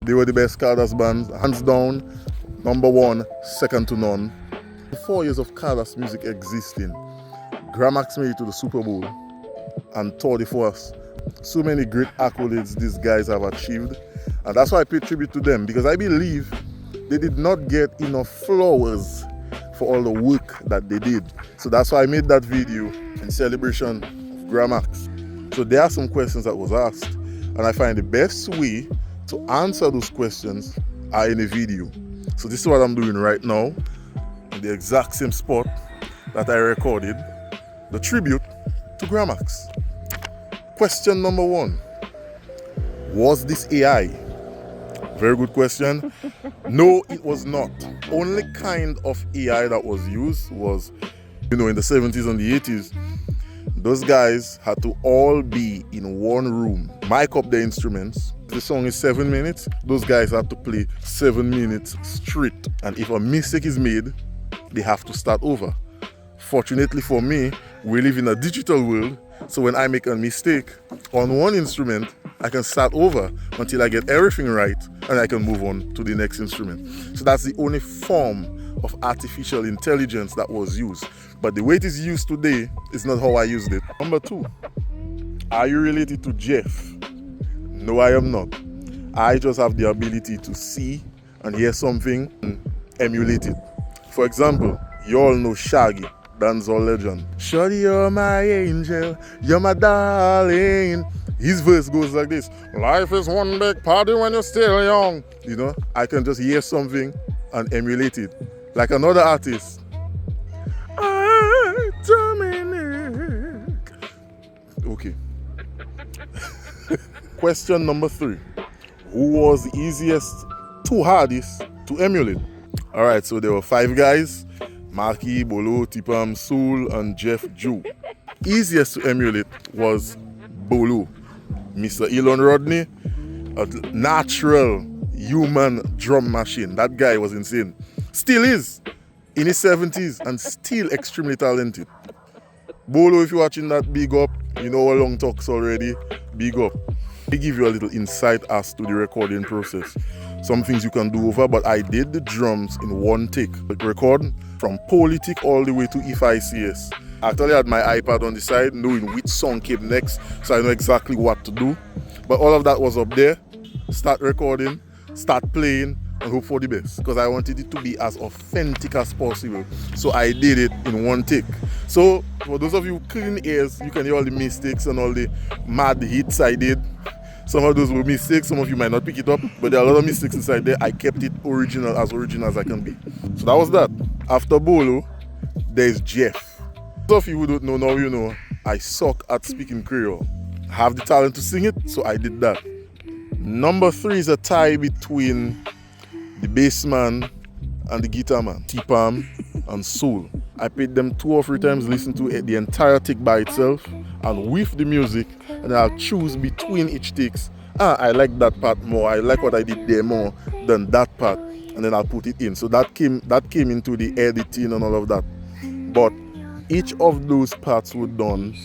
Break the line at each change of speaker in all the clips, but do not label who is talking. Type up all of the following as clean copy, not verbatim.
They were the best Cardass bands, hands down, number one, second to none. 4 years of Cardass music existing, Gramax made it to the Super Bowl and Tour de Force. So many great accolades these guys have achieved, and that's why I pay tribute to them, because I believe they did not get enough flowers for all the work that they did. So that's why I made that video in celebration of Gramax. So there are some questions that was asked, and I find the best way to answer those questions are in a video. So this is what I'm doing right now, in the exact same spot that I recorded the tribute to Gramax. Question number 1. Was this AI? Very good question. No, it was not. Only kind of AI that was used was, in the 70s and the 80s, those guys had to all be in one room, mic up their instruments. The song is 7 minutes. Those guys have to play 7 minutes straight. And if a mistake is made, they have to start over. Fortunately for me, we live in a digital world, so when I make a mistake on one instrument, I can start over until I get everything right and I can move on to the next instrument. So that's the only form of artificial intelligence that was used. But the way it is used today is not how I used it. Number 2, are you related to Jeff? No, I am not. I just have the ability to see and hear something and emulate it. For example, you all know Shaggy, dancehall legend. Shawty, you're my angel, you're my darling. His verse goes like this: life is one big party when you're still young. I can just hear something and emulate it. Like another artist. Dominic. Okay. Question number 3. Who was the easiest, 2 hardest to emulate? Alright, so there were 5 guys: Marky, Bolo, Tipam, Soul, and Jeff Joe. Easiest to emulate was Bolo. Mr. Elon Rodney, a natural human drum machine. That guy was insane. Still is, in his 70s, and still extremely talented. Bolo, if you're watching that, big up. You know how long talks already, big up. They give you a little insight as to the recording process. Some things you can do over, but I did the drums in one take. Record from Politic all the way to If I CS. I actually had my iPad on the side, knowing which song came next, so I know exactly what to do. But all of that was up there. Start recording, start playing, and hope for the best, because I wanted it to be as authentic as possible. So I did it in one take. So for those of you clean ears, you can hear all the mistakes and all the mad hits I did. Some of those were mistakes, some of you might not pick it up, but there are a lot of mistakes inside there. I kept it original as I can be. So that was that. After Bolo, there's Jeff. Those of you who don't know now, you know, I suck at speaking Creole. I have the talent to sing it, so I did that. Number 3 is a tie between the bass man and the guitar man, Tipam and Soul. I paid them 2 or 3 times, listen to the entire take by itself and with the music, and I'll choose between each takes. I like that part more, I like what I did there more than that part, and then I'll put it in. So that came into the editing and all of that. But each of those parts were done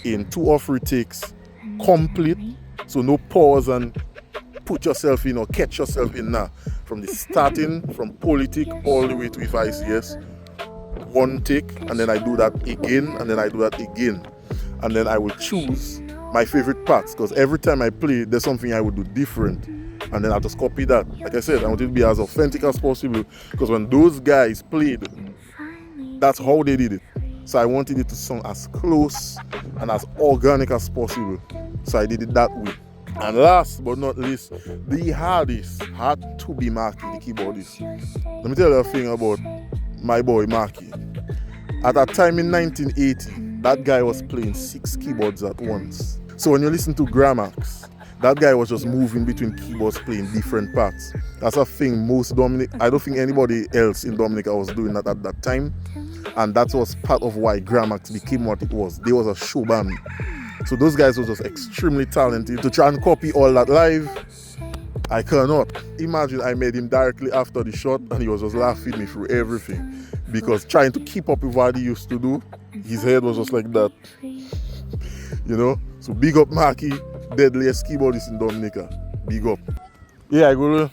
in 2 or 3 takes, complete, so no pause and put yourself in or catch yourself in now. From the starting, from Politic all the way to If I CS, 1 take, and then I do that again, and then I do that again. And then I will choose my favorite parts, because every time I play, there's something I would do different. And then I'll just copy that. Like I said, I want it to be as authentic as possible, because when those guys played, that's how they did it. So I wanted it to sound as close and as organic as possible. So I did it that way. And last but not least, the hardest had to be Marky, the keyboardist. Let me tell you a thing about my boy Marky. At that time in 1980, that guy was playing 6 keyboards at once. So when you listen to Gramax, that guy was just moving between keyboards, playing different parts. That's a thing I don't think anybody else in Dominica was doing that at that time. And that was part of why Gramax became what it was. They was a show band. So those guys were just extremely talented. To try and copy all that live, I cannot. Imagine I made him directly after the shot and he was just laughing me through everything. Because trying to keep up with what he used to do, his head was just like that. You know? So big up Marky, deadliest keyboardist in Dominica. Big up. Yeah, I go.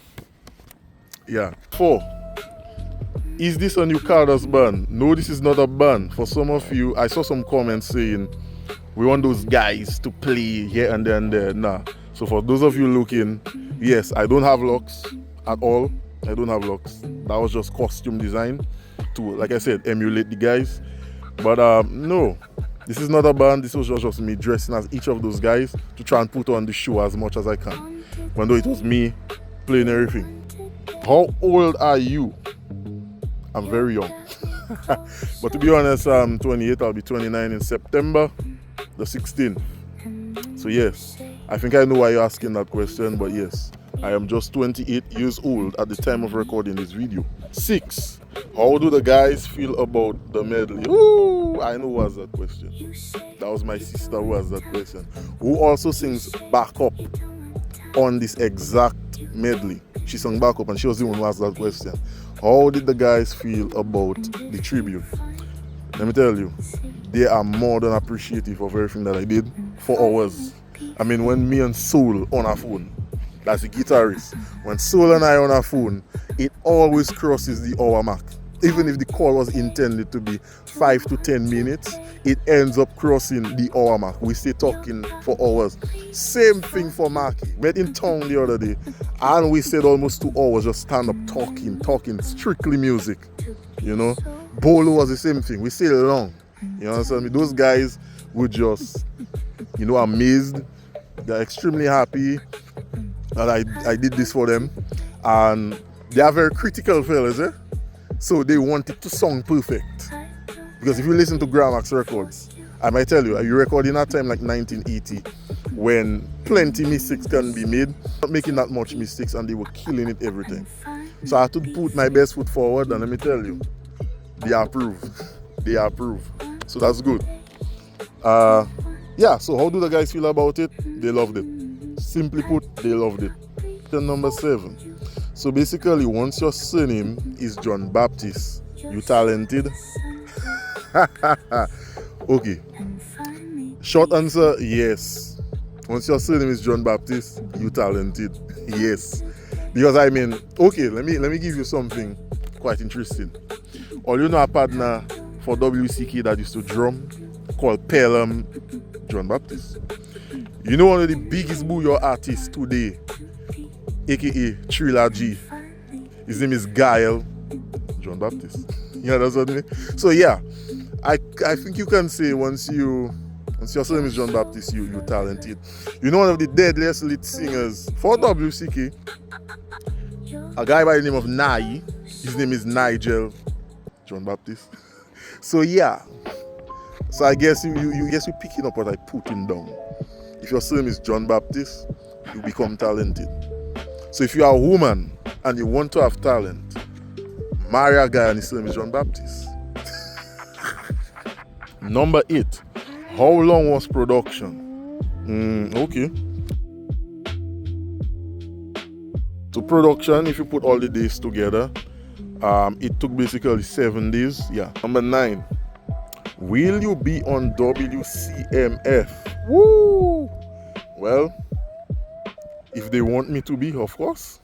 Yeah. 4. Is this a new Carter's band? No, this is not a band. For some of you, I saw some comments saying we want those guys to play here and there and there. Nah. So for those of you looking, yes, I don't have locks at all. I don't have locks. That was just costume design to, like I said, emulate the guys. But no, this is not a band. This was just me dressing as each of those guys to try and put on the show as much as I can. Even though it was me playing everything. How old are you? I'm very young. But to be honest, I'm 28. I'll be 29 in September the 16th. So yes, I think I know why you're asking that question, but yes, I am just 28 years old at the time of recording this video. 6. How do the guys feel about the medley? Ooh, I know who has that question. That was my sister who has that question. Who also sings backup on this exact medley. She sang backup and she was the one who asked that question. How did the guys feel about the tribute? Let me tell you, they are more than appreciative of everything that I did for hours. I mean, when me and Soul on our phone, that's the guitarist, when Soul and I on our phone, it always crosses the hour mark. Even if the call was intended to be 5 to 10 minutes, it ends up crossing the hour mark. We stay talking for hours. Same thing for Marky. Met in town the other day, and we stayed almost 2 hours just stand up talking strictly music. You know, Bolo was the same thing. We stayed long. You understand me? Those guys were just, you know, amazed. They're extremely happy that I did this for them, and they are very critical fellas, eh? So they want it to sound perfect. Because if you listen to Gramax records, I might tell you, you record in a time like 1980 when plenty mistakes can be made, not making that much mistakes, and they were killing it every time. So I had to put my best foot forward, and let me tell you, they approve. They approve. So that's good. Yeah, so how do the guys feel about it? They loved it. Simply put, they loved it. Then number 7. So basically, once your surname is John Baptist, you talented? Okay. Short answer, yes. Once your surname is John Baptist, you talented. Yes. Because I mean, okay, let me give you something quite interesting. Or you know a partner for WCK that used to drum called Pelham John Baptist. You know one of the biggest booyah artists today, aka Trilla G. His name is Gael John Baptist. You understand me? So yeah, I think you can say once your surname is John Baptist, you're talented. You know one of the deadliest lead singers for WCK, a guy by the name of Nai. His name is Nigel John Baptist. So yeah. So I guess you picking up what I putting down. If your surname is John Baptist, you become talented. So if you are a woman and you want to have talent, marry a guy and his name is John Baptist. Number 8. How long was production? Okay. So production, if you put all the days together, it took basically 7 days. Yeah. Number 9. Will you be on WCMF? Woo! Well, if they want me to be, of course.